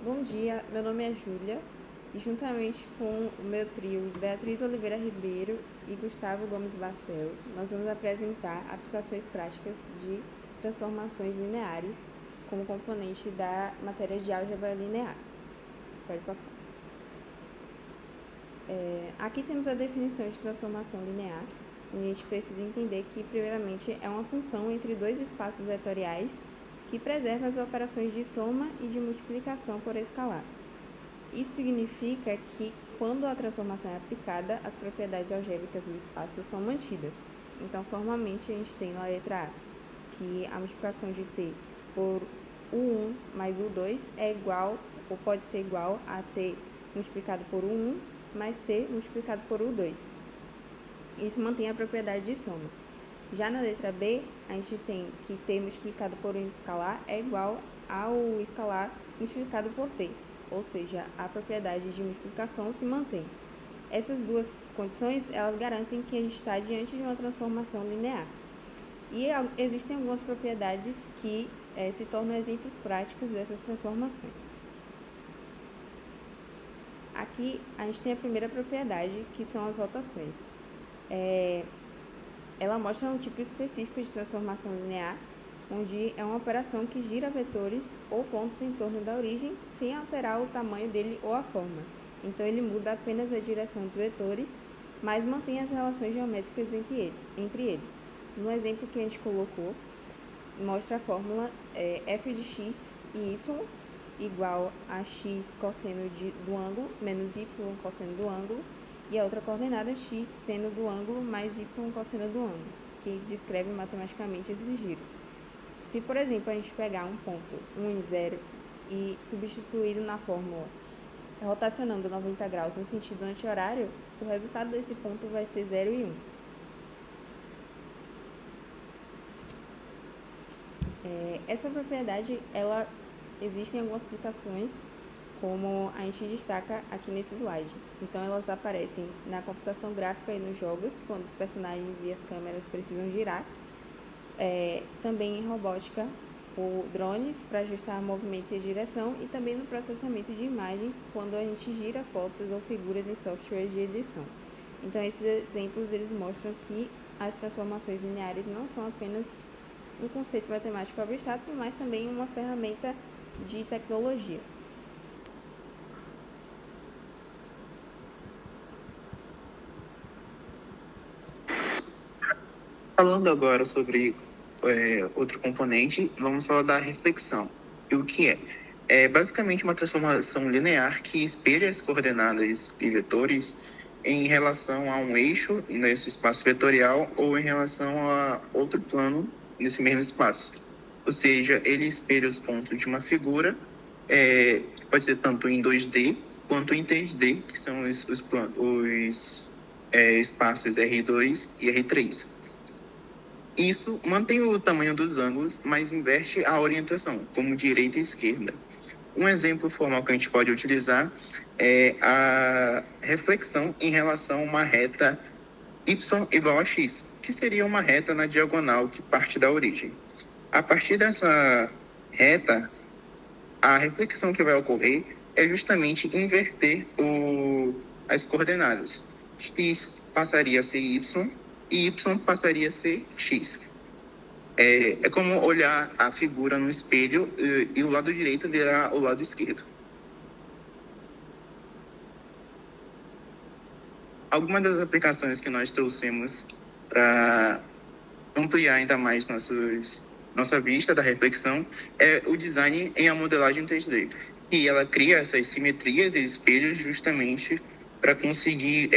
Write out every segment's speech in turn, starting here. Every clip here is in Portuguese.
Bom dia, meu nome é Júlia e juntamente com o meu trio Beatriz Oliveira Ribeiro e Gustavo Gomes Barcelo, nós vamos apresentar aplicações práticas de transformações lineares como componente da matéria de álgebra linear. Pode passar. Aqui temos a definição de transformação linear. A gente precisa entender que, primeiramente, é uma função entre dois espaços vetoriais que preserva as operações de soma e de multiplicação por escalar. Isso significa que, quando a transformação é aplicada, as propriedades algébricas do espaço são mantidas. Então, formalmente, a gente tem na letra A que a multiplicação de t por u1 mais u2 é igual, ou pode ser igual a t multiplicado por u1 mais t multiplicado por u2. Isso mantém a propriedade de soma. Já na letra B, a gente tem que t multiplicado por um escalar é igual ao escalar multiplicado por t, ou seja, a propriedade de multiplicação se mantém. Essas duas condições, elas garantem que a gente está diante de uma transformação linear. E existem algumas propriedades que se tornam exemplos práticos dessas transformações. Aqui, a gente tem a primeira propriedade, que são as rotações. Ela mostra um tipo específico de transformação linear, onde é uma operação que gira vetores ou pontos em torno da origem, sem alterar o tamanho dele ou a forma. Então, ele muda apenas a direção dos vetores, mas mantém as relações geométricas entre eles. No exemplo que a gente colocou, mostra a fórmula f de x e y igual a x cosseno do ângulo menos y cosseno do ângulo, e a outra coordenada x seno do ângulo mais y cosseno do ângulo, que descreve matematicamente esse giro. Se, por exemplo, a gente pegar um ponto 1 e 0 e substituí-lo na fórmula rotacionando 90 graus no sentido anti-horário, o resultado desse ponto vai ser 0 e 1. Essa propriedade, ela existe em algumas aplicações, como a gente destaca aqui nesse slide. Então, elas aparecem na computação gráfica e nos jogos, quando os personagens e as câmeras precisam girar. Também em robótica, por drones, para ajustar movimento e direção, e também no processamento de imagens, quando a gente gira fotos ou figuras em softwares de edição. Então, esses exemplos, eles mostram que as transformações lineares não são apenas um conceito matemático abstrato, mas também uma ferramenta de tecnologia. Falando agora sobre outro componente, vamos falar da reflexão. E o que é? É basicamente uma transformação linear que espelha as coordenadas e vetores em relação a um eixo nesse espaço vetorial ou em relação a outro plano nesse mesmo espaço. Ou seja, ele espelha os pontos de uma figura, pode ser tanto em 2D quanto em 3D, que são os espaços R2 e R3. Isso mantém o tamanho dos ângulos, mas inverte a orientação, como direita e esquerda. Um exemplo formal que a gente pode utilizar é a reflexão em relação a uma reta y igual a x, que seria uma reta na diagonal que parte da origem. A partir dessa reta, a reflexão que vai ocorrer é justamente inverter as coordenadas. X passaria a ser y e y passaria a ser x. É como olhar a figura no espelho e o lado direito virar o lado esquerdo. Algumas das aplicações que nós trouxemos para ampliar ainda mais nossa vista da reflexão é o design em a modelagem 3D. E ela cria essas simetrias e espelhos justamente para conseguir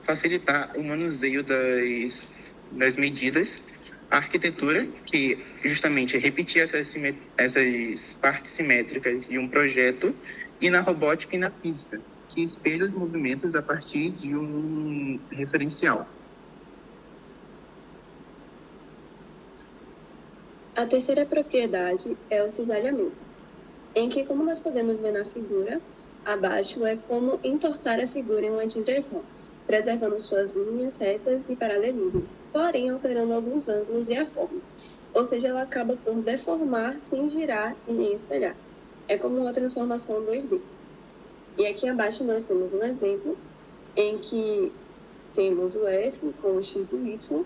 facilitar o manuseio das medidas, a arquitetura, que justamente é repetir essas partes simétricas de um projeto, e na robótica e na física, que espelha os movimentos a partir de um referencial. A terceira propriedade é o cisalhamento, em que, como nós podemos ver na figura, abaixo é como entortar a figura em uma direção, preservando suas linhas retas e paralelismo, porém alterando alguns ângulos e a forma. Ou seja, ela acaba por deformar sem girar e nem espelhar. é como uma transformação 2D. E aqui abaixo nós temos um exemplo em que temos o f com o x e o y,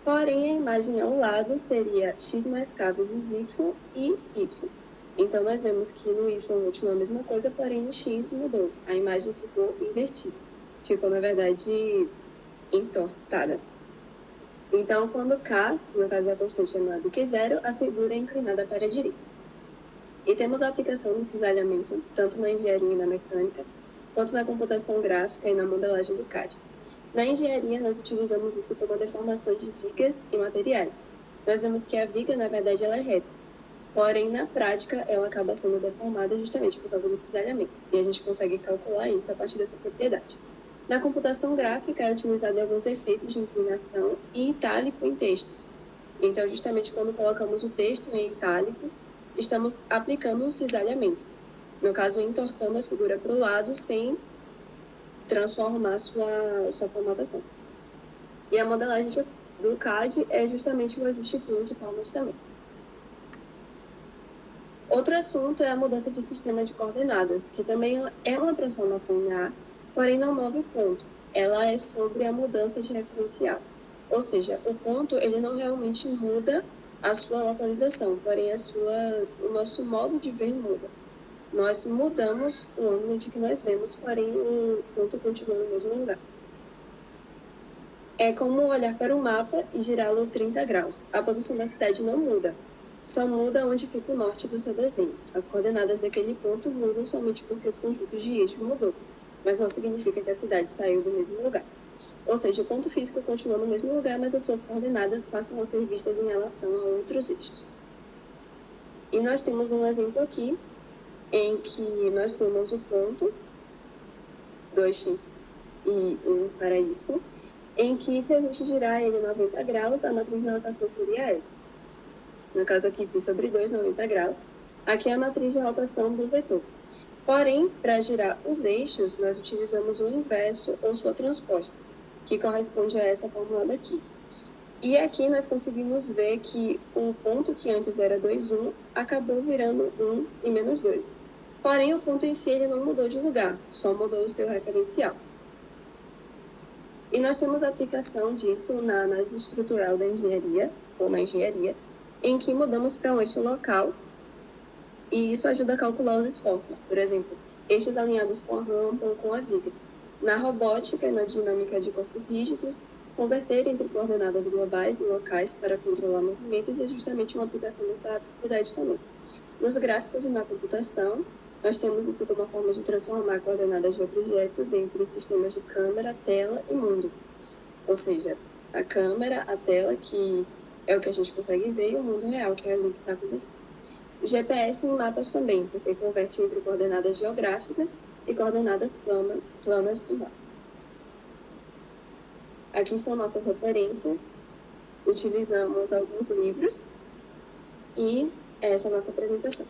porém a imagem ao lado seria x mais k vezes y e y. Então, nós vemos que no y último é a mesma coisa, porém no x mudou. A imagem ficou invertida. Ficou, na verdade, entortada. Então, quando k, no caso da constante é maior do que zero, a figura é inclinada para a direita. E temos a aplicação do cisalhamento, tanto na engenharia e na mecânica, quanto na computação gráfica e na modelagem do CAD. Na engenharia, nós utilizamos isso como a deformação de vigas e materiais. Nós vemos que a viga, na verdade, ela é reta. Porém, na prática, ela acaba sendo deformada justamente por causa do cisalhamento. E a gente consegue calcular isso a partir dessa propriedade. Na computação gráfica, é utilizado alguns efeitos de inclinação e itálico em textos. Então, justamente quando colocamos o texto em itálico, estamos aplicando um cisalhamento. No caso, entortando a figura para o lado sem transformar sua formatação. E a modelagem do CAD é justamente o ajuste fino de formas também. Outro assunto é a mudança de sistema de coordenadas, que também é uma transformação linear, porém não move o ponto. Ela é sobre a mudança de referencial. Ou seja, o ponto ele não realmente muda a sua localização, porém o nosso modo de ver muda. Nós mudamos o ângulo de que nós vemos, porém o ponto continua no mesmo lugar. É como olhar para o mapa e girá-lo 30 graus. A posição da cidade não muda. Só muda onde fica o norte do seu desenho. As coordenadas daquele ponto mudam somente porque os conjuntos de eixo mudou, mas não significa que a cidade saiu do mesmo lugar. Ou seja, o ponto físico continua no mesmo lugar, mas as suas coordenadas passam a ser vistas em relação a outros eixos. E nós temos um exemplo aqui, em que nós temos o ponto 2x e 1 para y, em que se a gente girar ele 90 graus, a matriz de rotação seria essa. No caso aqui, π sobre 2, 90 graus. Aqui é a matriz de rotação do vetor. Porém, para girar os eixos, nós utilizamos o inverso ou sua transposta, que corresponde a essa formulada aqui. E aqui nós conseguimos ver que o ponto que antes era 2, 1, acabou virando 1 e menos 2. Porém, o ponto em si ele não mudou de lugar, só mudou o seu referencial. E nós temos a aplicação disso na análise estrutural da engenharia, ou na engenharia, em que mudamos para um eixo local, e isso ajuda a calcular os esforços, por exemplo, eixos alinhados com a rampa ou com a viga. Na robótica e na dinâmica de corpos rígidos, converter entre coordenadas globais e locais para controlar movimentos é justamente uma aplicação dessa habilidade também. Nos gráficos e na computação, nós temos isso como uma forma de transformar coordenadas de objetos entre sistemas de câmera, tela e mundo. Ou seja, a câmera, a tela, que é o que a gente consegue ver, e o mundo real, que é ali que está acontecendo. O GPS em mapas também, porque converte entre coordenadas geográficas e coordenadas planas do mapa. Aqui são nossas referências, utilizamos alguns livros e essa é a nossa apresentação.